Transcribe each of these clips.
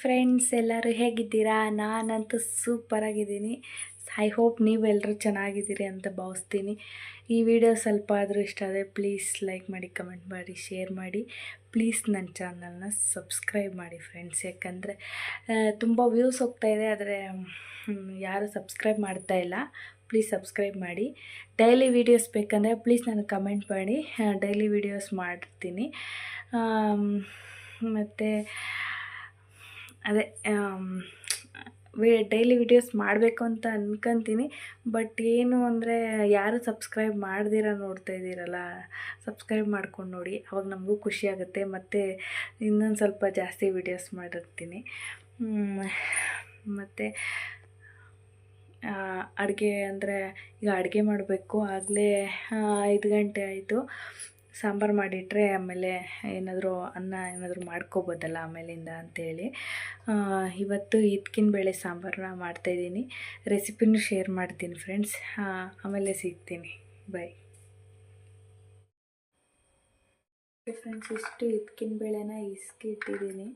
Friends ಎಲ್ಲರೂ ಹೇಗಿದ್ದೀರಾ? ನಾನಂತೂ ಸೂಪರಾಗಿದ್ದೀನಿ. ಐ ಹೋಪ್ ನೀವೆಲ್ಲರೂ ಚೆನ್ನಾಗಿದ್ದೀರಿ ಅಂತ ಭಾವಿಸ್ತೀನಿ. ಈ ವಿಡಿಯೋ ಸ್ವಲ್ಪ ಆದರೂ ಇಷ್ಟ ಆದರೆ ಪ್ಲೀಸ್ ಲೈಕ್ ಮಾಡಿ, ಕಮೆಂಟ್ ಮಾಡಿ, ಶೇರ್ ಮಾಡಿ. ಪ್ಲೀಸ್ ನನ್ನ ಚಾನಲ್ನ ಸಬ್ಸ್ಕ್ರೈಬ್ ಮಾಡಿ ಫ್ರೆಂಡ್ಸ್. ಯಾಕಂದರೆ ತುಂಬ ವ್ಯೂಸ್ ಹೋಗ್ತಾಯಿದೆ, ಆದರೆ ಯಾರೂ ಸಬ್ಸ್ಕ್ರೈಬ್ ಮಾಡ್ತಾಯಿಲ್ಲ. ಪ್ಲೀಸ್ ಸಬ್ಸ್ಕ್ರೈಬ್ ಮಾಡಿ. ಡೈಲಿ ವೀಡಿಯೋಸ್ ಬೇಕಂದರೆ ಪ್ಲೀಸ್ ನನಗೆ ಕಮೆಂಟ್ ಮಾಡಿ, ಡೈಲಿ ವೀಡಿಯೋಸ್ ಮಾಡ್ತೀನಿ. ಮತ್ತು ಅದೇ ಡೈಲಿ ವೀಡಿಯೋಸ್ ಮಾಡಬೇಕು ಅಂತ ಅಂದ್ಕೊತೀನಿ. ಬಟ್ ಏನು ಅಂದರೆ ಯಾರು ಸಬ್ಸ್ಕ್ರೈಬ್ ಮಾಡ್ದಿರ ನೋಡ್ತಾ ಇದ್ದೀರಲ್ಲ, ಸಬ್ಸ್ಕ್ರೈಬ್ ಮಾಡ್ಕೊಂಡು ನೋಡಿ. ಅವಾಗ ನಮಗೂ ಖುಷಿಯಾಗುತ್ತೆ. ಮತ್ತು ಇನ್ನೊಂದು ಸ್ವಲ್ಪ ಜಾಸ್ತಿ ವೀಡಿಯೋಸ್ ಮಾಡಿರ್ತೀನಿ. ಮತ್ತು ಅಡುಗೆ ಅಂದರೆ ಈಗ ಅಡುಗೆ ಮಾಡಬೇಕು. ಆಗಲೇ 5 ಗಂಟೆ ಆಯಿತು. ಸಾಂಬಾರು ಮಾಡಿಟ್ರೆ ಆಮೇಲೆ ಏನಾದರೂ ಅನ್ನ ಏನಾದರೂ ಮಾಡ್ಕೋಬೋದಲ್ಲ ಆಮೇಲಿಂದ ಅಂಥೇಳಿ ಇವತ್ತು ಹಿತ್ಕಿನ ಬೇಳೆ ಸಾಂಬಾರನ್ನ ಮಾಡ್ತಾಯಿದ್ದೀನಿ. ರೆಸಿಪಿನೂ ಶೇರ್ ಮಾಡ್ತೀನಿ ಫ್ರೆಂಡ್ಸ್. ಆಮೇಲೆ ಸಿಗ್ತೀನಿ. Bye friends. ಇಷ್ಟು ಹಿತ್ಕಿನ ಬೇಳೆನ ಇಸ್ಕಿಟ್ಟಿದ್ದೀನಿ.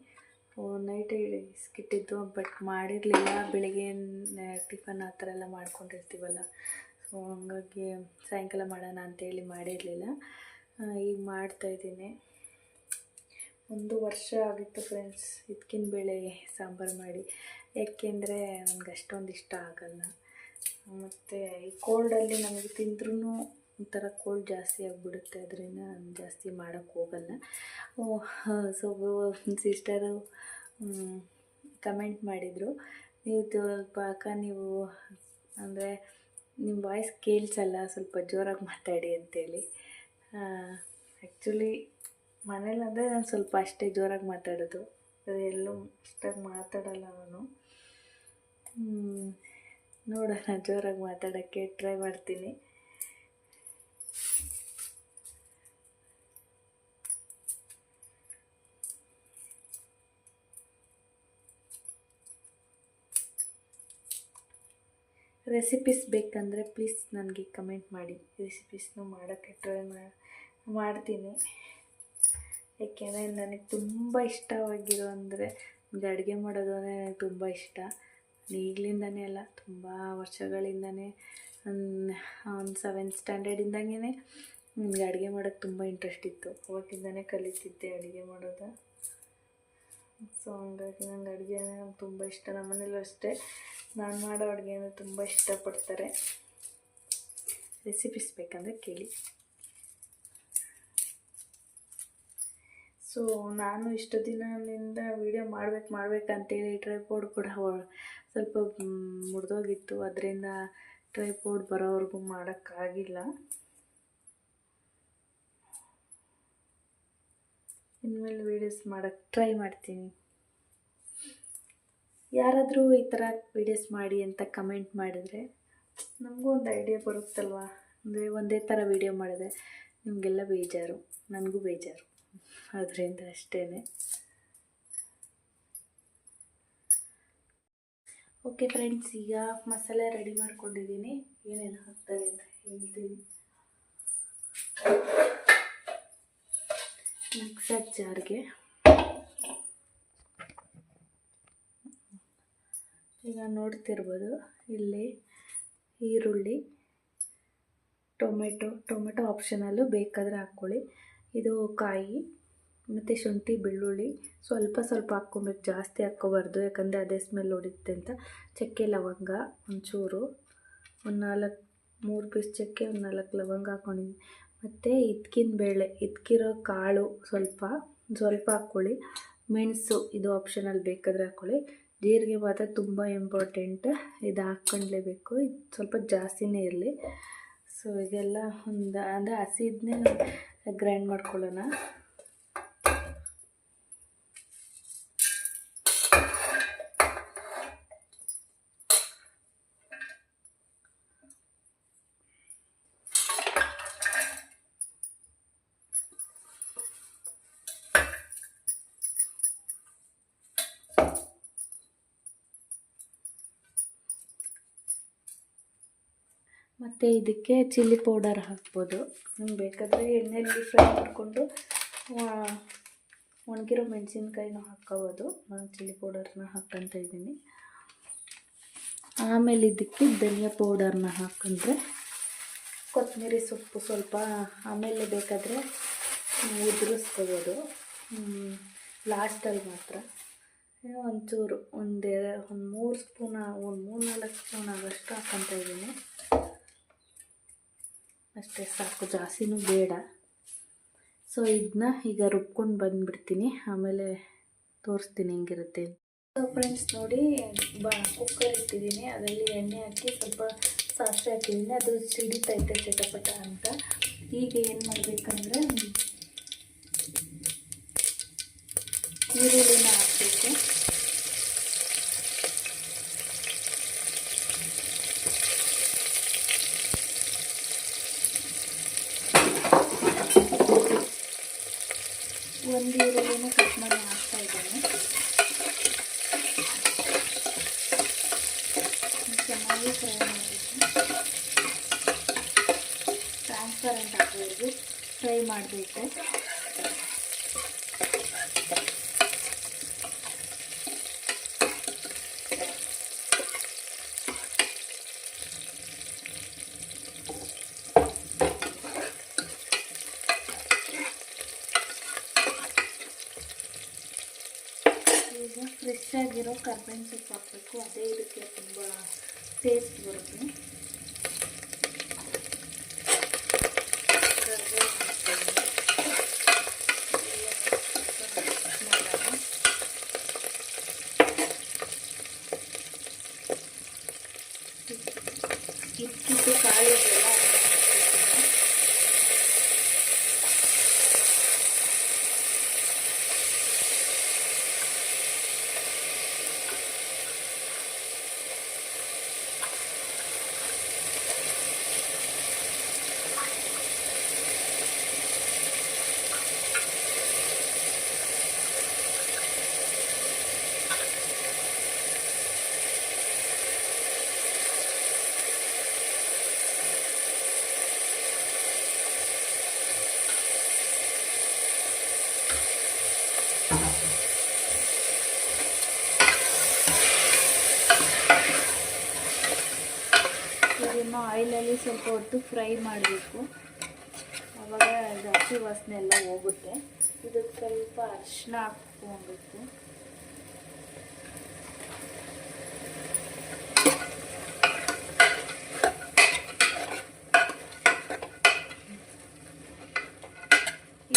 ನೈಟ್ ಇಸ್ಕಿಟ್ಟಿದ್ದು, ಬಟ್ ಮಾಡಿರಲಿಲ್ಲ. ಬೆಳಿಗ್ಗೆ ಟಿಫನ್ ಆ ಥರ ಎಲ್ಲ ಮಾಡ್ಕೊಂಡಿರ್ತೀವಲ್ಲ, ಸೊ ಹಂಗಾಗಿ ಸಾಯಂಕಾಲ ಮಾಡೋಣ ಅಂತೇಳಿ ಮಾಡಿರಲಿಲ್ಲ. ಈಗ ಮಾಡ್ತಾಯಿದ್ದೀನಿ. 1 ವರ್ಷ ಆಗಿತ್ತು ಫ್ರೆಂಡ್ಸ್ ಹಿತ್ಕಿನ ಬೇಳೆ ಸಾಂಬಾರು ಮಾಡಿ. ಯಾಕೆಂದರೆ ನನಗೆ ಅಷ್ಟೊಂದು ಇಷ್ಟ ಆಗಲ್ಲ. ಮತ್ತು ಈ ಕೋಲ್ಡಲ್ಲಿ ನಮಗೆ ತಿಂದ್ರೂ ಒಂಥರ ಕೋಲ್ಡ್ ಜಾಸ್ತಿ ಆಗಿಬಿಡುತ್ತೆ. ಅದರಿಂದ ನಾನು ಜಾಸ್ತಿ ಮಾಡೋಕ್ಕೆ ಹೋಗಲ್ಲ. ಸೊ ಸಿಸ್ಟರು ಕಮೆಂಟ್ ಮಾಡಿದರು, ನೀವು ಸ್ವಲ್ಪ ಅಕ್ಕ ನೀವು ಅಂದರೆ ನಿಮ್ಮ ವಾಯ್ಸ್ ಕೇಳಿಸಲ್ಲ, ಸ್ವಲ್ಪ ಜೋರಾಗಿ ಮಾತಾಡಿ ಅಂತೇಳಿ. ಆ್ಯಕ್ಚುಲಿ ಮನೇಲಂದರೆ ನಾನು ಸ್ವಲ್ಪ ಅಷ್ಟೇ ಜೋರಾಗಿ ಮಾತಾಡೋದು, ಎಲ್ಲೂ ಅಷ್ಟಾಗಿ ಮಾತಾಡಲ್ಲ ನಾನು. ನೋಡೋಣ, ಜೋರಾಗಿ ಮಾತಾಡೋಕ್ಕೆ ಟ್ರೈ ಮಾಡ್ತೀನಿ. ರೆಸಿಪೀಸ್ ಬೇಕಂದರೆ ಪ್ಲೀಸ್ ನನಗೆ ಕಮೆಂಟ್ ಮಾಡಿ. ರೆಸಿಪೀಸ್ನೂ ಮಾಡೋಕ್ಕೆ ಟ್ರೈ ಮಾಡ್ತೀನಿ. ಏಕೆಂದರೆ ನನಗೆ ತುಂಬ ಇಷ್ಟವಾಗಿರೋ ಅಂದರೆ ಅಡುಗೆ ಮಾಡೋದು ಅಂದರೆ ನನಗೆ ತುಂಬ ಇಷ್ಟ. ಈಗಲಿಂದನೇ ಅಲ್ಲ, ತುಂಬ ವರ್ಷಗಳಿಂದನೇ. ಒಂದು 7th ಸ್ಟ್ಯಾಂಡರ್ಡಿಂದಾಗೇ ನನಗೆ ಅಡುಗೆ ಮಾಡೋಕ್ಕೆ ತುಂಬ ಇಂಟ್ರೆಸ್ಟ್ ಇತ್ತು. ಅವಾಗಿಂದನೇ ಕಲಿತಿದ್ದೆ ಅಡುಗೆ ಮಾಡೋದು. ಸೊ ಹಂಗಾಗಿ ನಂಗೆ ಅಡುಗೆ ಅಂದರೆ ತುಂಬ ಇಷ್ಟ. ನಮ್ಮ ಮನೇಲೂ ಅಷ್ಟೇ, ನಾನು ಮಾಡೋ ಅಡುಗೆ ಅಂದರೆ ತುಂಬ ಇಷ್ಟಪಡ್ತಾರೆ. ರೆಸಿಪೀಸ್ ಬೇಕಂದರೆ ಕೇಳಿ. ಸೊ ನಾನು ಇಷ್ಟು ದಿನದಿಂದ ವೀಡಿಯೋ ಮಾಡ್ಬೇಕಂತೇಳಿ ಟ್ರೈಪೋಡ್ ಕೂಡ ಸ್ವಲ್ಪ ಮುರಿದೋಗಿತ್ತು. ಅದರಿಂದ ಟ್ರೈಪೋಡ್ ಬರೋವರೆಗೂ ಮಾಡೋಕ್ಕಾಗಿಲ್ಲ. ಇನ್ಮೇಲೆ ವೀಡಿಯೋಸ್ ಮಾಡೋಕ್ಕೆ ಟ್ರೈ ಮಾಡ್ತೀನಿ. ಯಾರಾದರೂ ಈ ಥರ ವೀಡಿಯೋಸ್ ಮಾಡಿ ಅಂತ ಕಮೆಂಟ್ ಮಾಡಿದರೆ ನಮಗೂ ಒಂದು ಐಡಿಯಾ ಬರುತ್ತಲ್ವ. ಅಂದರೆ ಒಂದೇ ಥರ ವೀಡಿಯೋ ಮಾಡಿದ್ರೆ ನಿಮಗೆಲ್ಲ ಬೇಜಾರು, ನನಗೂ ಬೇಜಾರು. ಅದರಿಂದ ಅಷ್ಟೇ. ಓಕೆ ಫ್ರೆಂಡ್ಸ್, ಈಗ ಮಸಾಲೆ ರೆಡಿ ಮಾಡ್ಕೊಂಡಿದ್ದೀನಿ. ಏನೇನು ಹಾಕ್ತಾರೆ ಅಂತ ಹೇಳ್ತೀನಿ. ಮಿಕ್ಸರ್ ಜಾರ್ಗೆ ಈಗ ನೋಡ್ತಿರ್ಬೋದು, ಇಲ್ಲಿ ಈರುಳ್ಳಿ, ಟೊಮೆಟೊ ಆಪ್ಷನಲ್ಲು, ಬೇಕಾದರೆ ಹಾಕ್ಕೊಳ್ಳಿ. ಇದು ಕಾಯಿ ಮತ್ತು ಶುಂಠಿ, ಬೆಳ್ಳುಳ್ಳಿ ಸ್ವಲ್ಪ ಹಾಕ್ಕೊಬೇಕು, ಜಾಸ್ತಿ ಹಾಕ್ಕೋಬಾರ್ದು. ಯಾಕಂದರೆ ಅದೇ ಸ್ಮೆಲ್ ಹೊಡಿಯುತ್ತೆ ಅಂತ. ಚಕ್ಕೆ, ಲವಂಗ ಒಂಚೂರು, 3 ಪೀಸ್ ಚಕ್ಕೆ, 4 ಲವಂಗ ಹಾಕ್ಕೊಂಡಿದ್ದೀನಿ. ಮತ್ತು ಹಿತ್ಕಿನ ಬೇಳೆ, ಹಿತ್ಕಿರೋ ಕಾಳು ಸ್ವಲ್ಪ ಹಾಕ್ಕೊಳ್ಳಿ. ಮೆಣಸು ಇದು ಆಪ್ಷನಲ್, ಬೇಕಾದರೆ ಹಾಕ್ಕೊಳ್ಳಿ. ಜೀರಿಗೆ ಮಾತ್ರ ತುಂಬ ಇಂಪಾರ್ಟೆಂಟ್, ಇದು ಹಾಕ್ಕೊಳ್ಳೇಬೇಕು. ಇದು ಸ್ವಲ್ಪ ಜಾಸ್ತಿನೇ ಇರಲಿ. ಸೊ ಇದೆಲ್ಲ ಅಂದರೆ ಹಸಿದನ್ನೇ ಗ್ರೈಂಡ್ ಮಾಡ್ಕೊಳ್ಳೋಣ. ಮತ್ತು ಇದಕ್ಕೆ ಚಿಲ್ಲಿ ಪೌಡರ್ ಹಾಕ್ಬೋದು. ನಿಮ್ಗೆ ಬೇಕಾದರೆ ಎಣ್ಣೆಯಲ್ಲಿ ಫ್ರೈ ಮಾಡಿಕೊಂಡು ಒಣಗಿರೋ ಮೆಣಸಿನ್ಕಾಯಿನೂ ಹಾಕ್ಕೋಬೋದು. ನಾನು ಚಿಲ್ಲಿ ಪೌಡರ್ನ ಹಾಕ್ಕೊಂತ ಇದ್ದೀನಿ. ಆಮೇಲೆ ಇದಕ್ಕೆ ಧನಿಯಾ ಪೌಡರ್ನ ಹಾಕ್ಕೊಂಡ್ರೆ, ಕೊತ್ತಂಬರಿ ಸೊಪ್ಪು ಸ್ವಲ್ಪ ಆಮೇಲೆ ಬೇಕಾದರೆ ಉದುರಿಸ್ಕೋಬೋದು. ಲಾಸ್ಟಲ್ಲಿ ಮಾತ್ರ ಒಂಚೂರು ಒಂದು 3 ಸ್ಪೂನ್, ಒಂದು 3-4 ಸ್ಪೂನ್ ಆಗೋಷ್ಟು ಹಾಕ್ಕೊತ ಇದ್ದೀನಿ. ಅಷ್ಟೇ ಸಾಕು, ಜಾಸ್ತಿನೂ ಬೇಡ. ಸೊ ಇದನ್ನ ಈಗ ರುಬ್ಕೊಂಡು ಬಂದುಬಿಡ್ತೀನಿ, ಆಮೇಲೆ ತೋರಿಸ್ತೀನಿ ಹೆಂಗಿರುತ್ತೆ. ಸೊ ಫ್ರೆಂಡ್ಸ್ ನೋಡಿ, ಕುಕ್ಕರ್ ಇಟ್ಟಿದ್ದೀನಿ, ಅದರಲ್ಲಿ ಎಣ್ಣೆ ಹಾಕಿ ಸ್ವಲ್ಪ ಸಾಸಿವೆ ಹಾಕಿದ್ದೀನಿ. ಅದು ಸಿಡಿತೈತೆ ಚಟಪಟ ಅಂತ. ಈಗ ಏನು ಮಾಡಬೇಕಂದ್ರೆ ಈರುಳ್ಳಿನ ಹಾಕಬೇಕು. ಒಂದು ಈರುಳ್ಳಿನ ಕಟ್ ಮಾಡಿ ಹಾಕ್ತಾ ಇದ್ದೀನಿ. ಚೆನ್ನಾಗಿ ಫ್ರೈ ಮಾಡಬೇಕು, ಟ್ರಾನ್ಸ್ಪರೆಂಟ್ ಆಗೋವರೆಗೂ ಫ್ರೈ ಮಾಡಬೇಕು. ಈಗ ಫ್ರೆಶ್ ಆಗಿರೋ ಕರ್ಬೇವಿನ ಸೊಪ್ಪು ಹಾಕಬೇಕು, ಅದೇ ಇದಕ್ಕೆ ತುಂಬ ಟೇಸ್ಟ್ ಬರುತ್ತೆ. ಇಕ್ಕಿಟ್ಟು ಕಾಳಿಗೆಲ್ಲ ಇದನ್ನು ಆಯಿಲಲ್ಲಿ ಸ್ವಲ್ಪ ಹೊತ್ತು ಫ್ರೈ ಮಾಡಬೇಕು, ಆವಾಗ ಹಸಿ ವಾಸನೆ ಎಲ್ಲ ಹೋಗುತ್ತೆ. ಇದಕ್ಕೆ ಸ್ವಲ್ಪ ಅರಿಶಿನ ಹಾಕ್ಕೊಬೇಕು.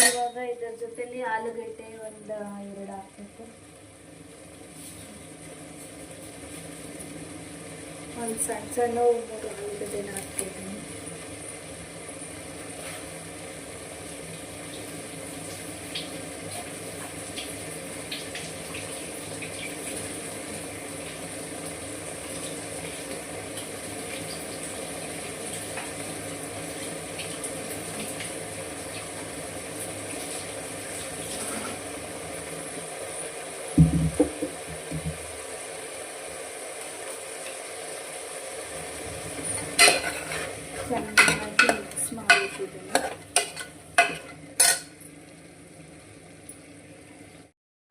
ಇವಾಗ ಇದರ ಜೊತೆಲಿ ಆಲೂಗಡ್ಡೆ ಒಂದು 2 ಹಾಕಬೇಕು. ಒಂದು ಸಣ್ಣ 3 ಆಲೂಗಡ್ಡೆನ ಹಾಕ್ತಿದ್ದೀನಿ. ಚೆನ್ನಾಗಿ ಮಿಕ್ಸ್ ಮಾಡಿಟ್ಟಿದ್ದೀನಿ.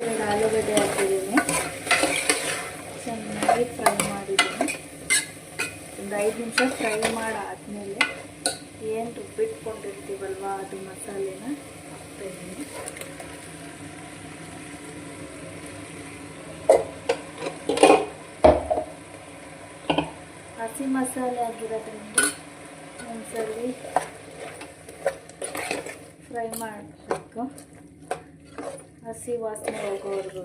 2 ಆಲೂಗಡ್ಡೆ ಹಾಕಿದ್ದೀನಿ, ಚೆನ್ನಾಗಿ ಫ್ರೈ ಮಾಡಿದ್ದೀನಿ. ಒಂದು 5 ನಿಮಿಷ ಫ್ರೈ ಮಾಡಾದ್ಮೇಲೆ ಏನು ರುಬ್ಬಿಟ್ಕೊಂಡಿರ್ತೀವಲ್ವ ಅದು ಮಸಾಲೆನ ಹಾಕ್ತಾಯಿದ್ದೀನಿ. ಹಸಿ ಮಸಾಲೆ ಆಗಿರೋದ್ರಿಂದ ಒಂದ್ಸರಿ ಫ್ರೈ ಮಾಡಬೇಕು, ಹಸಿ ವಾಸನೆ ಹೋಗೋವರೆಗೂ.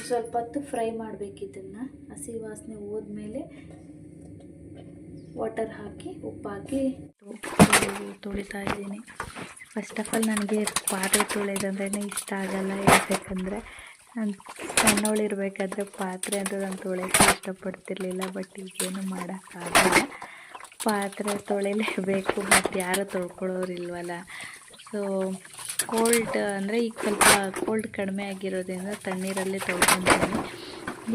ಸ್ವಲ್ಪ ಹೊತ್ತು ಫ್ರೈ ಮಾಡಬೇಕಿದ್ದನ್ನು. ಹಸಿ ವಾಸನೆ ಹೋದ್ಮೇಲೆ ವಾಟರ್ ಹಾಕಿ ಉಪ್ಪು ಹಾಕಿ ತೊಳಿತಾ ಇದ್ದೀನಿ. ಫಸ್ಟ್ ಆಫ್ ಆಲ್ ನನಗೆ ಪಾತ್ರೆ ತೊಳೆಯೋದಂದ್ರೆ ಇಷ್ಟ ಆಗಲ್ಲ, ಯಾಕಂದರೆ ನಾನು ಸಣ್ಣವಳಿರ್ಬೇಕಾದ್ರೆ ಪಾತ್ರೆ ಅಂತ ನಾನು ತೊಳೆಯೋಕ್ಕೆ ಇಷ್ಟಪಡ್ತಿರ್ಲಿಲ್ಲ. ಬಟ್ ಈಗೇನು ಮಾಡೋಕ್ಕಾಗಲ್ಲ, ಪಾತ್ರೆ ತೊಳಿಲೇಬೇಕು, ಮತ್ತು ಯಾರು ತೊಳ್ಕೊಳ್ಳೋರಿಲ್ವಲ್ಲ. ಸೊ ಕೋಲ್ಡ್ ಅಂದರೆ ಈಗ ಸ್ವಲ್ಪ ಕೋಲ್ಡ್ ಕಡಿಮೆ ಆಗಿರೋದ್ರಿಂದ ತಣ್ಣೀರಲ್ಲೇ ತೊಳ್ಕೊತೀನಿ,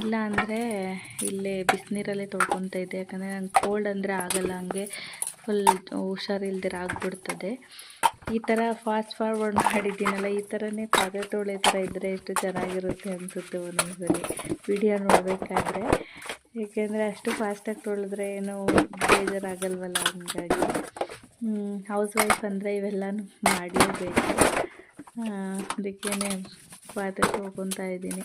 ಇಲ್ಲ ಅಂದರೆ ಇಲ್ಲೇ ಬಿಸಿನೀರಲ್ಲೇ ತೊಳ್ಕೊತಾ ಇದ್ದೆ. ಯಾಕಂದರೆ ನಂಗೆ ಕೋಲ್ಡ್ ಅಂದರೆ ಆಗಲ್ಲ, ಹಂಗೆ ಫುಲ್ ಹುಷಾರಿಲ್ದಿರ ಆಗಿಬಿಡ್ತದೆ. ಈ ಥರ ಫಾಸ್ಟ್ ಫಾರ್ವರ್ಡ್ ಮಾಡಿದ್ದೀನಲ್ಲ, ಈ ಥರನೇ ಪಾತ್ರೆ ತೊಳೆಯೋ ಥರ ಇದ್ದರೆ ಎಷ್ಟು ಚೆನ್ನಾಗಿರುತ್ತೆ ಅನಿಸುತ್ತೆ ಒಂದೊಂದ್ಸಲಿ ವಿಡಿಯೋ ನೋಡಬೇಕಾದ್ರೆ. ಏಕೆಂದರೆ ಅಷ್ಟು ಫಾಸ್ಟಾಗಿ ತೊಳೆದ್ರೆ ಏನೋ ಬೇಜಾರಾಗಲ್ವಲ್ಲ, ಹಂಗಾಗಿ ಹೌಸ್ ವೈಫ್ ಅಂದರೆ ಇವೆಲ್ಲನೂ ಮಾಡಲೇಬೇಕು. ಅದಕ್ಕೇ ಪಾತ್ರೆ ತೊಳ್ಕೊತಾ ಇದ್ದೀನಿ.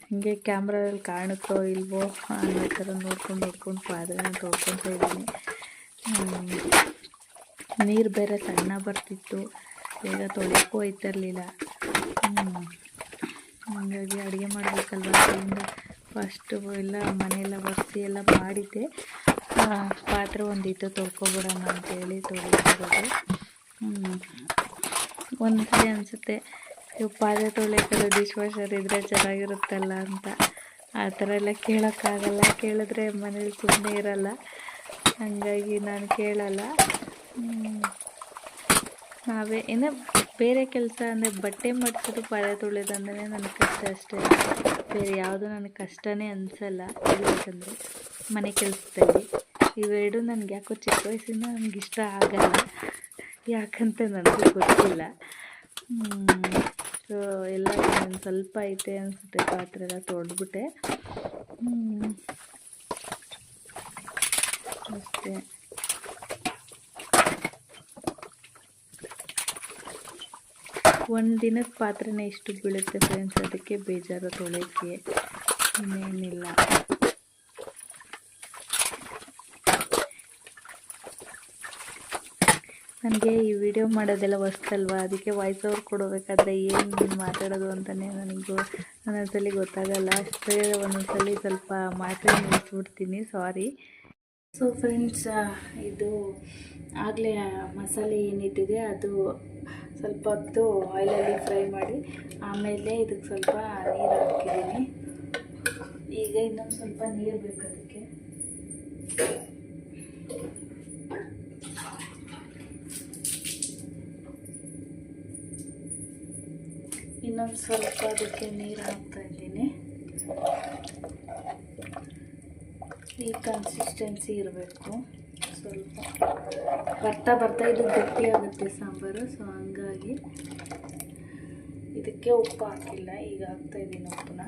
ಹೀಗೆ ಕ್ಯಾಮ್ರಾದಲ್ಲಿ ಕಾಣುತ್ತೋ ಇಲ್ವೋ ಅನ್ನೋ ಥರ ನೋಡ್ಕೊಂಡು ಪಾತ್ರೆನ ತೊಳ್ಕೊತಾ ಇದ್ದೀನಿ. ನೀರು ಬೇರೆ ಸಣ್ಣ ಬರ್ತಿತ್ತು, ಬೇಗ ತೊಳೆಯೋಕ್ಕೂ ಹೋಯ್ತಿರ್ಲಿಲ್ಲ. ಹಾಗಾಗಿ ಅಡುಗೆ ಮಾಡಬೇಕಲ್ವ, ಅದರಿಂದ ಫಸ್ಟು ಎಲ್ಲ ಮನೆಯೆಲ್ಲ ಒರೆಸಿ ಎಲ್ಲ ಮಾಡಿದ್ದೆ. ಪಾತ್ರೆ ಒಂದಿತ್ತು ತೊಳ್ಕೊಬಿಡೋಣ ಅಂತೇಳಿ ತೊಳಿತಿರೋದು. ಒಂದ್ಸಲಿ ಅನಿಸುತ್ತೆ ಪಾತ್ರೆ ತೊಳೆಯೋಕ್ಕೆಲ್ಲ ಡಿಶ್ ವಾಷರ್ ಇದ್ದರೆ ಚೆನ್ನಾಗಿರುತ್ತಲ್ಲ ಅಂತ. ಆ ಥರ ಎಲ್ಲ ಕೇಳೋಕ್ಕಾಗಲ್ಲ, ಕೇಳಿದ್ರೆ ಮನೇಲಿ ಸುಮ್ಮನೆ ಇರಲ್ಲ, ಹಾಗಾಗಿ ನಾನು ಕೇಳಲ್ಲ. ನಾವೇ ಏನೋ ಬೇರೆ ಕೆಲಸ ಅಂದರೆ ಬಟ್ಟೆ ಮಡ್ಚೋದು ಪಾತ್ರೆ ತೊಳೆಯೋದು ಅಂದರೆ ನನಗೆ ಕಷ್ಟ ಅಷ್ಟೇ, ಬೇರೆ ಯಾವುದೂ ನನಗೆ ಕಷ್ಟನೇ ಅನಿಸಲ್ಲ. ಹೇಳ್ಬೇಕಂದ್ರೆ ಮನೆ ಕೆಲಸದಲ್ಲಿ ಇವೆರಡು ನನಗೆ ಯಾಕೋ ಚಿಕ್ಕ ವಯಸ್ಸಿಂದ ನನಗೆ ಇಷ್ಟ ಆಗಲ್ಲ, ಯಾಕಂತ ನನಗೂ ಗೊತ್ತಿಲ್ಲ. ಸೊ ಎಲ್ಲ ಒಂದು ಸ್ವಲ್ಪ ಐತೆ ಅನಿಸುತ್ತೆ, ಪಾತ್ರೆ ಎಲ್ಲ ತೊಳೆದ್ಬಿಟ್ಟೆ ಅಷ್ಟೇ. ಒಂದು ದಿನದ ಪಾತ್ರೆನೇ ಇಷ್ಟು ಬೀಳುತ್ತೆ ಫ್ರೆಂಡ್ಸ್, ಅದಕ್ಕೆ ಬೇಜಾರು ತೊಳೆಯೋಕ್ಕೆ, ಇನ್ನೇನಿಲ್ಲ. ನನಗೆ ಈ ವಿಡಿಯೋ ಮಾಡೋದೆಲ್ಲ ಹೊಸ್ತಲ್ವ, ಅದಕ್ಕೆ ವಾಯ್ಸ್ ಓವರ್ ಕೊಡಬೇಕಾದ್ರೆ ಏನು ಮಾತಾಡೋದು ಅಂತಲೇ ನನಗೂ ಒಂದೊಂದ್ಸಲಿ ಗೊತ್ತಾಗಲ್ಲ. ಅಷ್ಟೇ ಒಂದೊಂದ್ಸಲಿ ಸ್ವಲ್ಪ ಮಾತೇ ನಿಲ್ಲಿಸ್ಬಿಡ್ತೀನಿ, ಸಾರಿ. ಸೊ ಫ್ರೆಂಡ್ಸ್, ಇದು ಆಗಲೇ ಮಸಾಲೆ ಏನಿಟ್ಟಿದೆ ಅದು ಸ್ವಲ್ಪ ಹೊತ್ತು ಆಯಿಲಲ್ಲಿ ಫ್ರೈ ಮಾಡಿ ಆಮೇಲೆ ಇದಕ್ಕೆ ಸ್ವಲ್ಪ ನೀರು ಹಾಕಿದ್ದೀನಿ. ಈಗ ಇನ್ನೊಂದು ಸ್ವಲ್ಪ ನೀರು ಬೇಕು ಅದಕ್ಕೆ. ಇನ್ನೊಂದು ಸ್ವಲ್ಪ ಅದಕ್ಕೆ ನೀರು ಹಾಕ್ತಾ ಇದ್ದೀನಿ. ಈ ಕನ್ಸಿಸ್ಟೆನ್ಸಿ ಇರಬೇಕು. ಸ್ವಲ್ಪ ಬರ್ತಾ ಬರ್ತಾ ಇದು ಗಟ್ಟಿ ಆಗುತ್ತೆ ಸಾಂಬಾರು. ಸೊ ಹಂಗಾಗಿ ಇದಕ್ಕೆ ಉಪ್ಪು ಹಾಕಿಲ್ಲ, ಈಗ ಹಾಕ್ತಾ ಇದ್ದೀನಿ ಉಪ್ಪನ್ನ.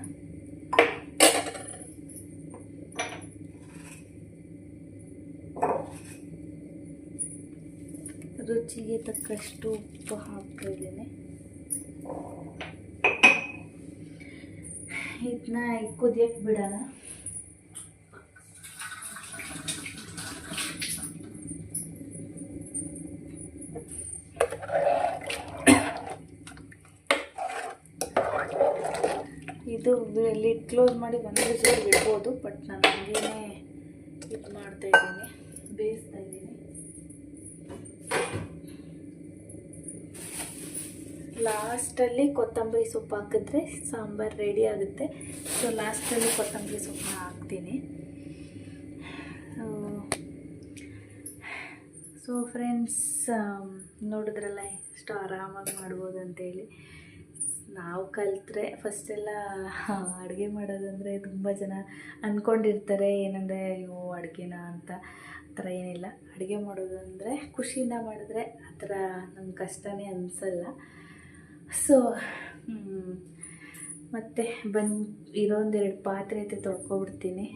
ರುಚಿಗೆ ತಕ್ಕಷ್ಟು ಉಪ್ಪು ಹಾಕ್ತಾ ಇದ್ದೀನಿ. ಇದನ್ನ ಕುದಿಯಕ್ಕೆ ಬಿಡೋಣ. ಇದು ಲಿಡ್ ಕ್ಲೋಸ್ ಮಾಡಿ ಒಂದು ವಿಸಿಲ್ ಬಿಡ್ಬೋದು, ಬಟ್ ನಾನು ಹಂಗೇ ಇದು ಮಾಡ್ತಾ ಇದ್ದೀನಿ, ಬೇಯಿಸ್ತಾ ಇದ್ದೀನಿ. ಲಾಸ್ಟಲ್ಲಿ ಕೊತ್ತಂಬರಿ ಸೊಪ್ಪು ಹಾಕಿದ್ರೆ ಸಾಂಬಾರು ರೆಡಿ ಆಗುತ್ತೆ. ಸೊ ಲಾಸ್ಟಲ್ಲಿ ಕೊತ್ತಂಬರಿ ಸೊಪ್ಪನ್ನ ಹಾಕ್ತೀನಿ. ಸೊ ಫ್ರೆಂಡ್ಸ್, ನೋಡಿದ್ರಲ್ಲ ಎಷ್ಟು ಆರಾಮಾಗಿ ಮಾಡ್ಬೋದು ಅಂತೇಳಿ. ನಾವು ಕಲಿತ್ರೆ ಫಸ್ಟೆಲ್ಲ ಅಡುಗೆ ಮಾಡೋದಂದರೆ ತುಂಬ ಜನ ಅಂದ್ಕೊಂಡಿರ್ತಾರೆ, ಏನಂದರೆ ಅಯ್ಯೋ ಅಡುಗೆನ ಅಂತ. ಆ ಥರ ಏನಿಲ್ಲ, ಅಡುಗೆ ಮಾಡೋದು ಅಂದರೆ ಖುಷಿಯಿಂದ ಮಾಡಿದ್ರೆ ಆ ಥರ ನಂಗೆ ಕಷ್ಟನೇ ಅನಿಸಲ್ಲ. ಸೊ ಮತ್ತು ಇರೋಂದೆರಡು ಪಾತ್ರೆ ಐತೆ, ತೊಳ್ಕೊಬಿಡ್ತೀನಿ.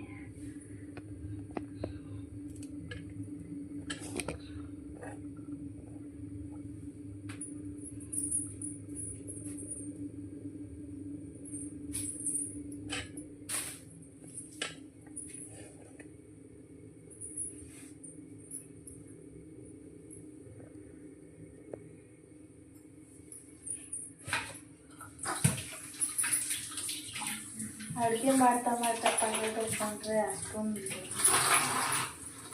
ಅಡುಗೆ ಮಾಡ್ತಾ ಮಾಡ್ತಾ ಪಾತ್ರೆ ತೊಳ್ಕೊಂಡ್ರೆ ಅಷ್ಟೊಂದು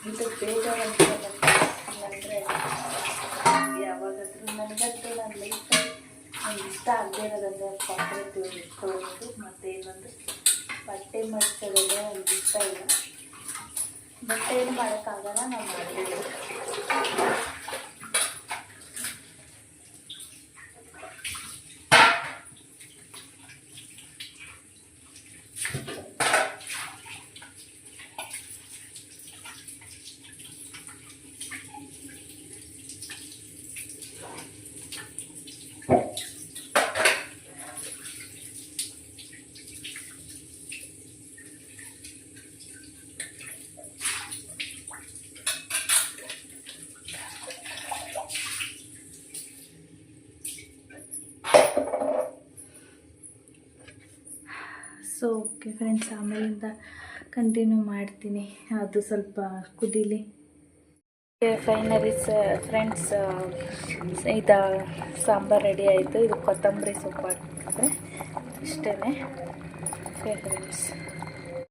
ಇದು ಬೇಜಾರಾಗ್ತದೆ. ಅಂದರೆ ಯಾವಾಗಾದ್ರೂ ನನಗಂತೂ ನನ್ನ ಲೈಫಲ್ಲಿ ನಂಗೆ ಇಷ್ಟ ಆಗದೆ ಇರೋದಂದರೆ ಪಾತ್ರೆ ತೊಗೊಳೋದು ಮತ್ತು ಇನ್ನೊಂದು ಬಟ್ಟೆ ಮಡ್ಚೋದಂದರೆ ನನಗೆ ಇಷ್ಟ ಇಲ್ಲ. ಬಟ್ಟೆ ಏನು ಮಾಡೋಕ್ಕಾಗಲ್ಲ, ನಾವು ಮಾಡಬೇಕು. ಸೊ ಓಕೆ ಫ್ರೆಂಡ್ಸ್, ಆಮೇಲಿಂದ ಕಂಟಿನ್ಯೂ ಮಾಡ್ತೀನಿ, ಅದು ಸ್ವಲ್ಪ ಕುದೀಲಿ. ಫೈನಲಿ ಫ್ರೆಂಡ್ಸ್, ಇದು ಸಾಂಬಾರು ರೆಡಿ ಆಯಿತು. ಇದು ಕೊತ್ತಂಬರಿ ಸೊಪ್ಪು ಹಾಕಿದ್ರೆ ಇಷ್ಟೇ. Okay friends.